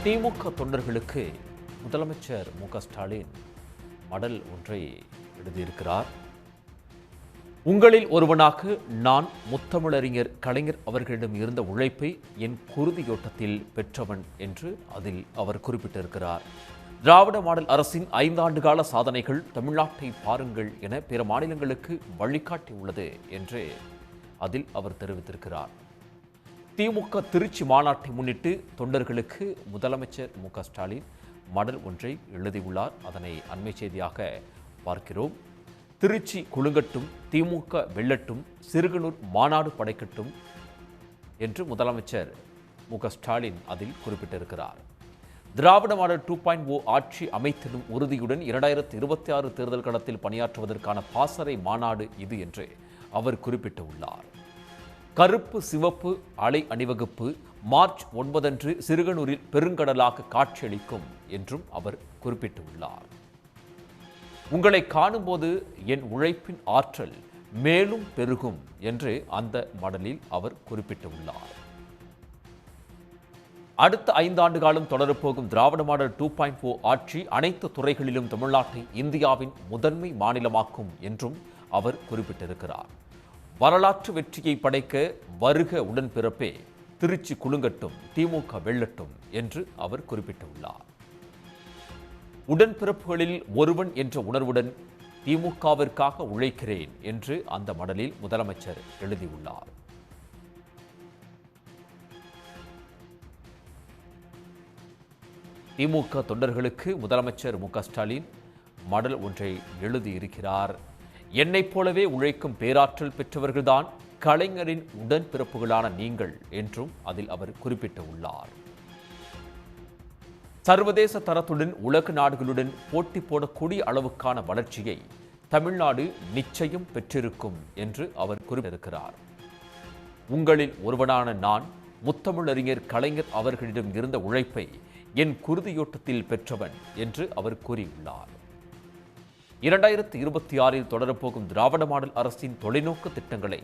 திமுக தொண்டர்களுக்கு முதலமைச்சர் மு.க.ஸ்டாலின் மடல் ஒன்றை எழுதியிருக்கிறார். உங்களில் ஒருவனாக நான் முத்தமிழறிஞர் கலைஞர் அவர்களிடம் இருந்த உழைப்பை என் குருதியோட்டத்தில் பெற்றவன் என்று அதில் அவர் குறிப்பிட்டிருக்கிறார். திராவிட மாடல் அரசின் 5 ஆண்டு கால சாதனைகள் தமிழ்நாட்டை பாருங்கள் என பிற மாநிலங்களுக்கு வழிகாட்டியுள்ளது என்று அதில் அவர் தெரிவித்திருக்கிறார். திமுக திருச்சி மாநாட்டை முன்னிட்டு தொண்டர்களுக்கு முதலமைச்சர் மு.க.ஸ்டாலின் மடல் ஒன்றை எழுதியுள்ளார். அதனை அண்மை செய்தியாக பார்க்கிறோம். திருச்சி குலுங்கட்டும், திமுக வெல்லட்டும், சிறுகனூர் மாநாடு படைக்கட்டும் என்று முதலமைச்சர் மு.க.ஸ்டாலின் அதில் குறிப்பிட்டிருக்கிறார். திராவிட மாடல் 2.0 ஆட்சி அமைத்திடும் உறுதியுடன் 2026 தேர்தல் களத்தில் பணியாற்றுவதற்கான பாசறை மாநாடு இது என்று அவர் குறிப்பிட்டுள்ளார். கருப்பு சிவப்பு அலை அணிவகுப்பு மார்ச் 9 அன்று சிறுகனூரில் பெருங்கடலாக காட்சியளிக்கும் என்றும் அவர் குறிப்பிட்டுள்ளார். உங்களை காணும்போது என் உழைப்பின் ஆற்றல் மேலும் பெருகும் என்று அந்த மடலில் அவர் குறிப்பிட்டுள்ளார். அடுத்த 5 ஆண்டு காலம் தொடரப்போகும் திராவிட மாடல் 2.0 ஆட்சி அனைத்து துறைகளிலும் தமிழ்நாட்டை இந்தியாவின் முதன்மை மாநிலமாக்கும் என்றும் அவர் குறிப்பிட்டிருக்கிறார். வரலாற்று வெற்றியை படைக்க வருக உடன்பிறப்பே, திருச்சி குலுங்கட்டும், திமுக வெல்லட்டும் என்று அவர் குறிப்பிட்டுள்ளார். உடன்பிறப்புகளில் ஒருவன் என்ற உணர்வுடன் திமுகவிற்காக உழைக்கிறேன் என்று அந்த மடலில் முதலமைச்சர் எழுதியுள்ளார். திமுக தொண்டர்களுக்கு முதலமைச்சர் மு.க.ஸ்டாலின் மடல் ஒன்றை எழுதியிருக்கிறார். என்னைப் போலவே உழைக்கும் பேராற்றல் பெற்றவர்கள்தான் கலைஞரின் உடன்பிறப்புகளான நீங்கள் என்றும் அதில் அவர் குறிப்பிட்டுள்ளார். சர்வதேச தரத்துடன் உலக நாடுகளுடன் போட்டி போடக்கூடிய அளவுக்கான வளர்ச்சியை தமிழ்நாடு நிச்சயம் பெற்றிருக்கும் என்று அவர் குறிப்பிட்டிருக்கிறார். உங்களில் ஒருவனான நான் முத்தமிழறிஞர் கலைஞர் அவர்களிடம் இருந்த உழைப்பை என் குருதியோட்டத்தில் பெற்றவன் என்று அவர் கூறியுள்ளார். 2026 தொடரப்போகும் திராவிட மாடல் அரசின் தொலைநோக்கு திட்டங்களை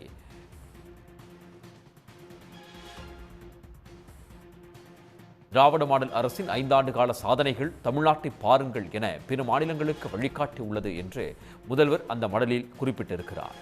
திராவிட மாடல் அரசின் 5 ஆண்டு கால சாதனைகள் தமிழ்நாட்டை பாருங்கள் என பிற மாநிலங்களுக்கு வழிகாட்டியுள்ளது என்று முதல்வர் அந்த மடலில் குறிப்பிட்டிருக்கிறார்.